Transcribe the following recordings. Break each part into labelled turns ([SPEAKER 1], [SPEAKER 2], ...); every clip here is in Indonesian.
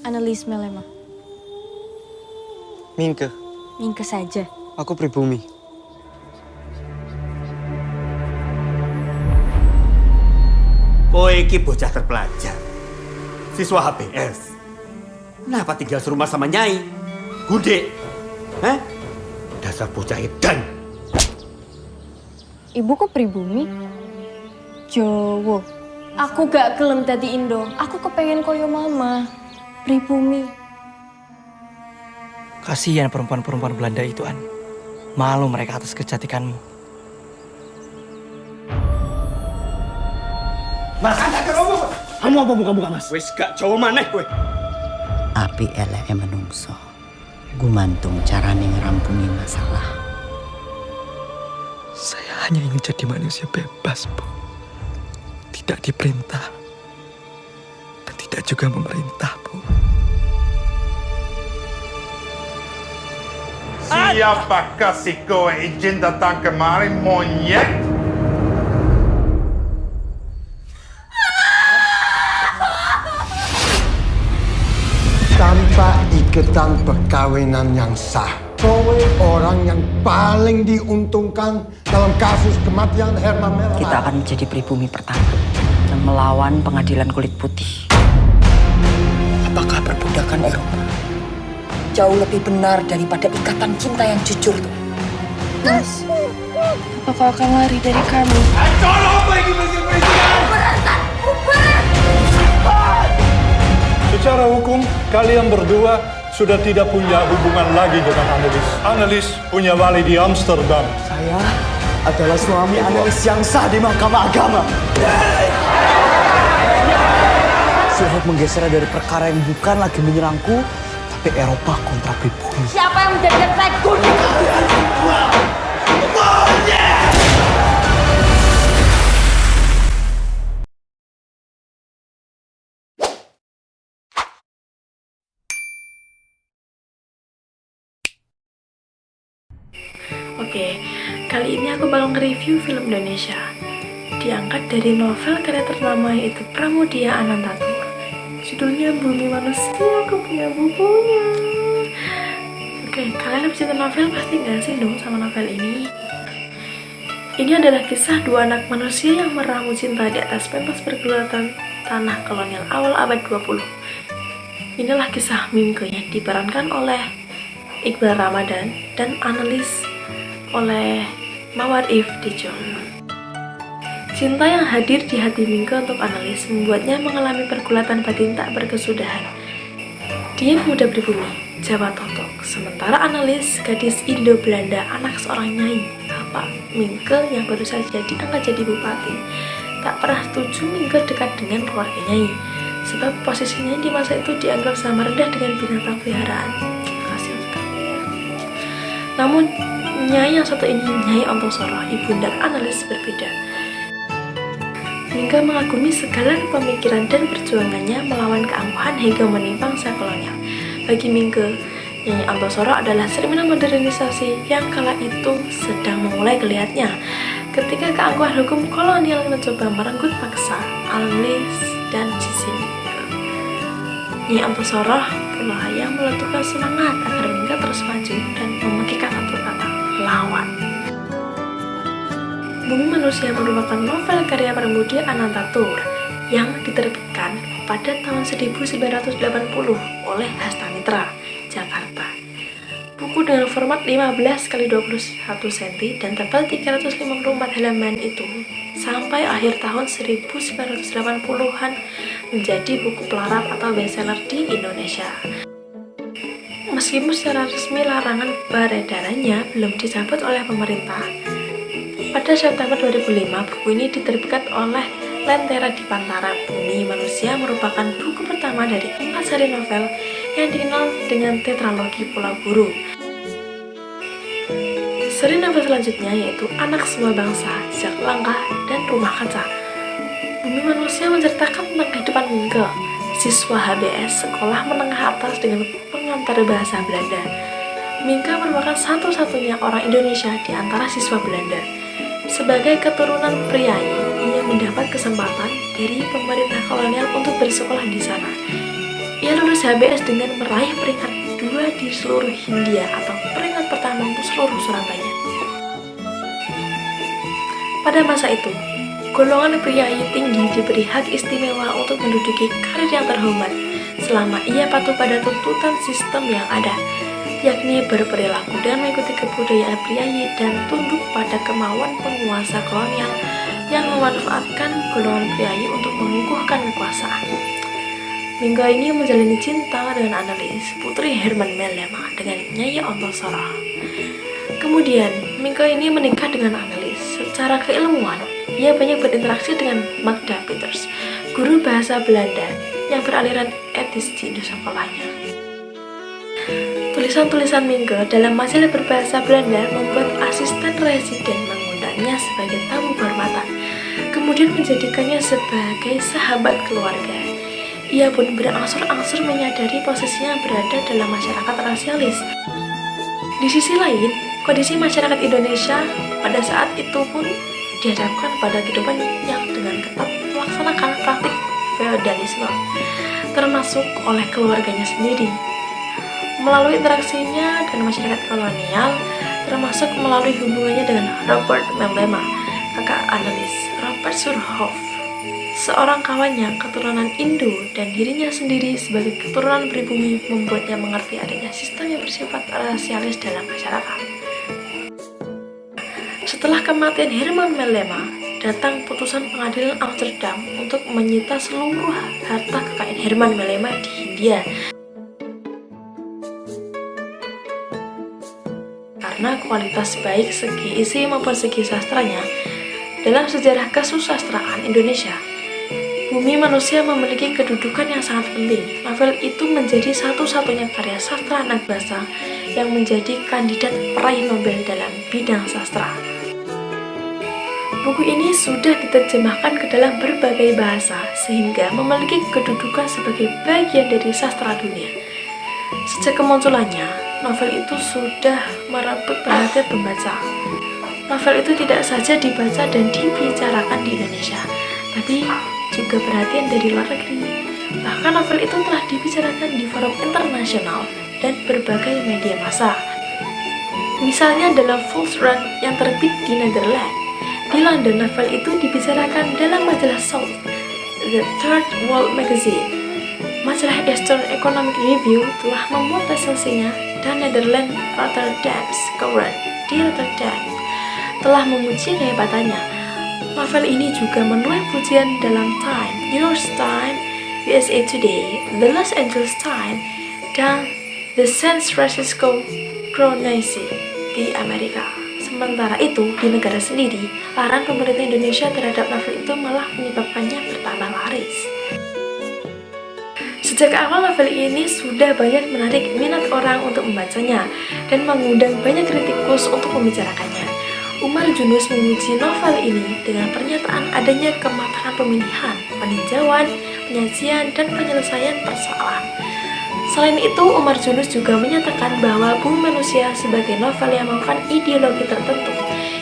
[SPEAKER 1] Annelies Melema.
[SPEAKER 2] Mingke.
[SPEAKER 1] Mingke saja.
[SPEAKER 2] Aku pribumi.
[SPEAKER 3] Kowe iki bocah terpelajar. Siswa HBS. Kenapa tinggal serumah sama Nyai? Gude. Hah? Dasar bocah edan.
[SPEAKER 1] Ibu kok pribumi? Jowo. Aku gak gelem dadi Indo. Aku kepengen koyo mama. Pribumi.
[SPEAKER 4] Kasihan perempuan-perempuan Belanda itu, An. Malu mereka atas kecantikanmu.
[SPEAKER 3] Mas,
[SPEAKER 4] Kamu apa buka-buka, Mas?
[SPEAKER 3] wis gak Jawa maneh kowe.
[SPEAKER 5] Api eleke menungso. Gumantung carane ngerampuni masalah.
[SPEAKER 4] Saya hanya ingin jadi manusia bebas, Bu. Tidak diperintah. Dan tidak juga memerintah, Bu.
[SPEAKER 6] Siapakah si kowe izin datang kemari, monyet?
[SPEAKER 7] Tanpa ikatan perkawinan yang sah, kowe orang yang paling diuntungkan dalam kasus kematian Herman Melema.
[SPEAKER 5] Kita akan menjadi pribumi pertama yang melawan pengadilan kulit putih. Apakah perbudakan Eropa jauh lebih benar daripada ikatan cinta yang jujur tuh?
[SPEAKER 1] Mas, apa kau akan lari dari kami?
[SPEAKER 8] Secara hukum, kalian berdua sudah tidak punya hubungan lagi dengan Annelies. Annelies punya wali di Amsterdam.
[SPEAKER 4] Saya adalah suami Annelies yang sah di Mahkamah Agama. Saya menggeser dari perkara yang bukan lagi menyerangku, tapi Eropa kontra pribumi.
[SPEAKER 1] Siapa yang menjadikan saya guna?
[SPEAKER 9] Oke, kali ini aku bakal nge-review film Indonesia diangkat dari novel karya ternama yaitu Pramudia Anantatur. Judulnya Bumi Manusia, aku punya bukunya. Oke, kalian habis nonton novel pasti gak asing dong sama novel ini. Ini adalah kisah dua anak manusia yang meramu cinta di atas pentas pergulatan tanah kolonial awal abad 20. Inilah kisah Mingke yang diperankan oleh Iqbal Ramadan dan Annelies oleh Mawar Iftijon. Cinta yang hadir di hati Mingke untuk Annelies membuatnya mengalami pergulatan batin tak berkesudahan. Dia muda pribumi, Jawa Totok, sementara Annelies gadis Indo-Belanda, anak seorang nyai, Bapak Mingke yang baru saja diangkat jadi bupati. Tak pernah setuju Mingke dekat dengan keluarga nyai, sebab posisinya di masa itu dianggap sama rendah dengan binatang peliharaan. Kasihan sekali ya. Namun Nyai yang satu ini, Nyai Ontosoro, ibunda Annelies, berbeda. Mingke mengagumi segala pemikiran dan perjuangannya melawan keangkuhan hegemoni bangsa kolonial. Bagi Mingke, Nyai Ontosoro adalah cerminan modernisasi yang kala itu sedang memulai geliatnya. Ketika keangkuhan hukum kolonial mencoba merenggut paksa Annelies dan sisi Mingke, Nyai Ontosoro pula yang meletupkan semangat agar Mingke terus maju dan memikirkan satu kata, lawan. Bumi Manusia merupakan novel karya Pramudia Anantatur yang diterbitkan pada tahun 1980 oleh Hasta Mitra, Jakarta. Buku dengan format 15 x 21 cm dan tebal 354 halaman itu sampai akhir tahun 1980-an menjadi buku pelarap atau bestseller di Indonesia. Meskipun secara resmi larangan peredarannya belum dicabut oleh pemerintah, pada September 2005 buku ini diterbitkan oleh Lentera Dipantara. Bumi Manusia merupakan buku pertama dari 4 seri novel yang dikenal dengan tetralogi Pulau Buru. Seri novel selanjutnya yaitu Anak Semua Bangsa, Jejak Langkah, dan Rumah Kaca. Bumi Manusia menceritakan tentang kehidupan Mingke, siswa HBS sekolah menengah atas dengan pengantar bahasa Belanda. Mingke merupakan satu-satunya orang Indonesia di antara siswa Belanda. Sebagai keturunan priai, ia mendapat kesempatan dari pemerintah kolonial untuk bersekolah di sana. Ia Ia lulus HBS dengan meraih peringkat 2 di seluruh Hindia atau peringkat pertama untuk seluruh Surabaya. Pada masa itu, golongan priayi tinggi diberi hak istimewa untuk menduduki karir yang terhormat selama ia patuh pada tuntutan sistem yang ada, yakni berperilaku dengan mengikuti kebudayaan priayi dan tunduk pada kemauan penguasa kolonial yang memanfaatkan golongan priayi untuk mengukuhkan kekuasaan. Mingga ini menjalani cinta dengan Annelies, putri Herman Melema, dengan Nyai Ontosoro. Kemudian, Mingga ini menikah dengan Annelies. Secara keilmuan, ia banyak berinteraksi dengan Magda Peters, guru bahasa Belanda yang beraliran etis di sekolahnya. Tulisan-tulisan Mingga dalam majalah berbahasa Belanda membuat asisten residen mengundangnya sebagai tamu kehormatan, kemudian menjadikannya sebagai sahabat keluarga. Ia pun berangsur-angsur menyadari posisinya berada dalam masyarakat rasialis. Di sisi lain, kondisi masyarakat Indonesia pada saat itu pun dihadapkan pada kehidupan yang dengan ketat melaksanakan praktik feodalisme, termasuk oleh keluarganya sendiri. Melalui interaksinya dengan masyarakat kolonial, termasuk melalui hubungannya dengan Robert Melema, kakak Annelies, Robert Surhoff, seorang kawannya keturunan Indo dan dirinya sendiri sebagai keturunan pribumi membuatnya mengerti adanya sistem yang bersifat rasialis dalam masyarakat. Setelah kematian Herman Melema, datang putusan pengadilan Amsterdam untuk menyita seluruh harta kekayaan Herman Melema di Hindia. Karena kualitas baik segi isi maupun segi sastranya, dalam sejarah kesusastraan Indonesia, Bumi Manusia memiliki kedudukan yang sangat penting. Novel itu menjadi satu-satunya karya sastra anak bangsa yang menjadi kandidat peraih Nobel dalam bidang sastra. Buku ini sudah diterjemahkan ke dalam berbagai bahasa sehingga memiliki kedudukan sebagai bagian dari sastra dunia. Sejak kemunculannya, novel itu sudah merebut perhatian pembaca. Novel itu tidak saja dibaca dan dibicarakan di Indonesia, tapi juga perhatian dari luar negeri. Bahkan novel itu telah dibicarakan di forum internasional dan berbagai media massa. Misalnya dalam Volkskrant yang terbit di Nederland. Di London, novel itu dibicarakan dalam majalah South, The Third World Magazine. Majalah Eastern Economic Review telah memuat resensinya dan Netherlands Rotterdam's Courant di Rotterdam telah memuji kehebatannya. Novel ini juga menuai pujian dalam Time, New York Times, USA Today, The Los Angeles Times, dan The San Francisco Chronicle di Amerika. Sementara itu, di negara sendiri, larangan pemerintah Indonesia terhadap novel itu malah menyebabkannya bertambah laris. Sejak awal novel ini sudah banyak menarik minat orang untuk membacanya dan mengundang banyak kritikus untuk membicarakannya. Umar Yunus memuji novel ini dengan pernyataan adanya kematangan pemilihan, peninjauan, penyajian, dan penyelesaian persoalan. Selain itu, Umar Yunus juga menyatakan bahwa Bumi Manusia sebagai novel yang melakukan ideologi tertentu,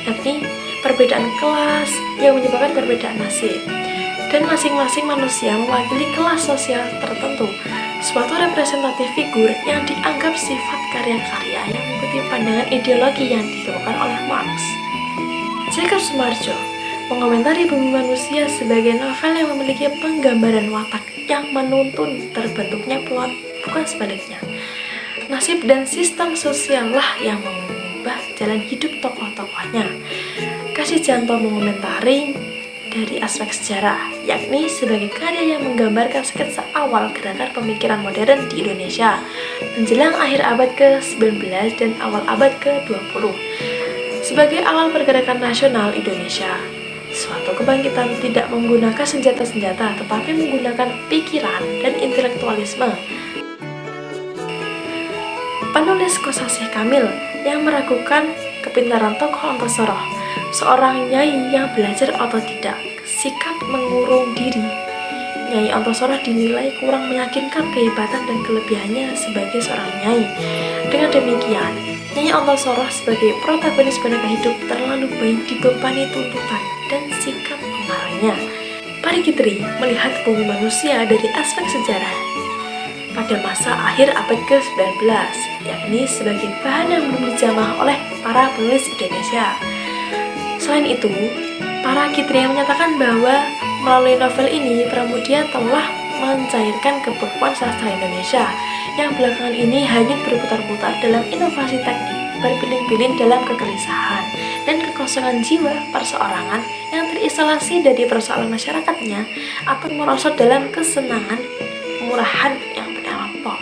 [SPEAKER 9] yakni perbedaan kelas yang menyebabkan perbedaan nasib, dan masing-masing manusia mewakili kelas sosial tertentu, suatu representatif figur yang dianggap sifat karya-karya yang mengikuti pandangan ideologi yang dikemukakan oleh Marx. Jacob Sumarjo mengomentari Bumi Manusia sebagai novel yang memiliki penggambaran watak yang menuntun terbentuknya plot, bukan sebaliknya. Nasib dan sistem sosiallah yang mengubah jalan hidup tokoh-tokohnya. Kasih Janto mengomentari dari aspek sejarah, yakni sebagai karya yang menggambarkan sketsa awal gerakan pemikiran modern di Indonesia menjelang akhir abad ke-19 dan awal abad ke-20. Sebagai awal pergerakan nasional Indonesia, suatu kebangkitan tidak menggunakan senjata-senjata tetapi menggunakan pikiran dan intelektualisme. Penulis Kosasih Kamil yang meragukan kepintaran tokoh Ontosoro, seorang nyai yang belajar otodidak, sikap mengurung diri. Nyai Ontosoro dinilai kurang meyakinkan kehebatan dan kelebihannya sebagai seorang nyai. Dengan demikian, Nyai Ontosoro sebagai protagonis boneka hidup terlalu banyak dibebani tuntutan dan sikap pengarangnya. Parikitri melihat Bumi Manusia dari aspek sejarah. Pada pada masa akhir abad ke-19, yakni sebagai bahan yang belum dijamah oleh para penulis Indonesia. Selain itu, para Kitria menyatakan bahwa melalui novel ini Pramudia telah mencairkan kebekuan sastra Indonesia yang belakangan ini hanya berputar-putar dalam inovasi teknik, berpilin-pilin dalam kegelisahan dan kekosongan jiwa perseorangan yang terisolasi dari persoalan masyarakatnya atau merosot dalam kesenangan murahan yang bernama pop.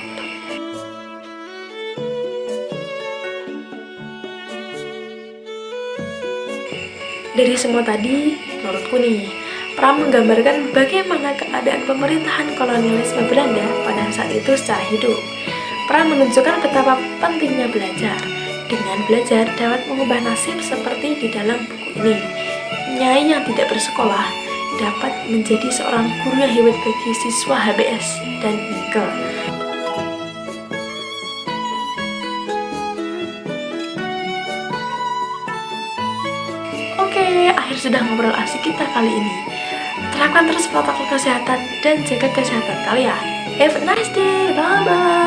[SPEAKER 9] Dari semua tadi, menurutku nih, Pram menggambarkan bagaimana keadaan pemerintahan kolonialisme Belanda pada saat itu secara hidup. Pram menunjukkan betapa pentingnya belajar. Dengan belajar dapat mengubah nasib seperti di dalam buku ini. Nyai yang tidak bersekolah dapat menjadi seorang guru yang hebat bagi siswa HBS dan Nike. Oke, akhir sudah ngobrol asik kita kali ini. Terapkan terus protokol kesehatan dan jaga kesehatan kalian. Have a nice day, bye-bye.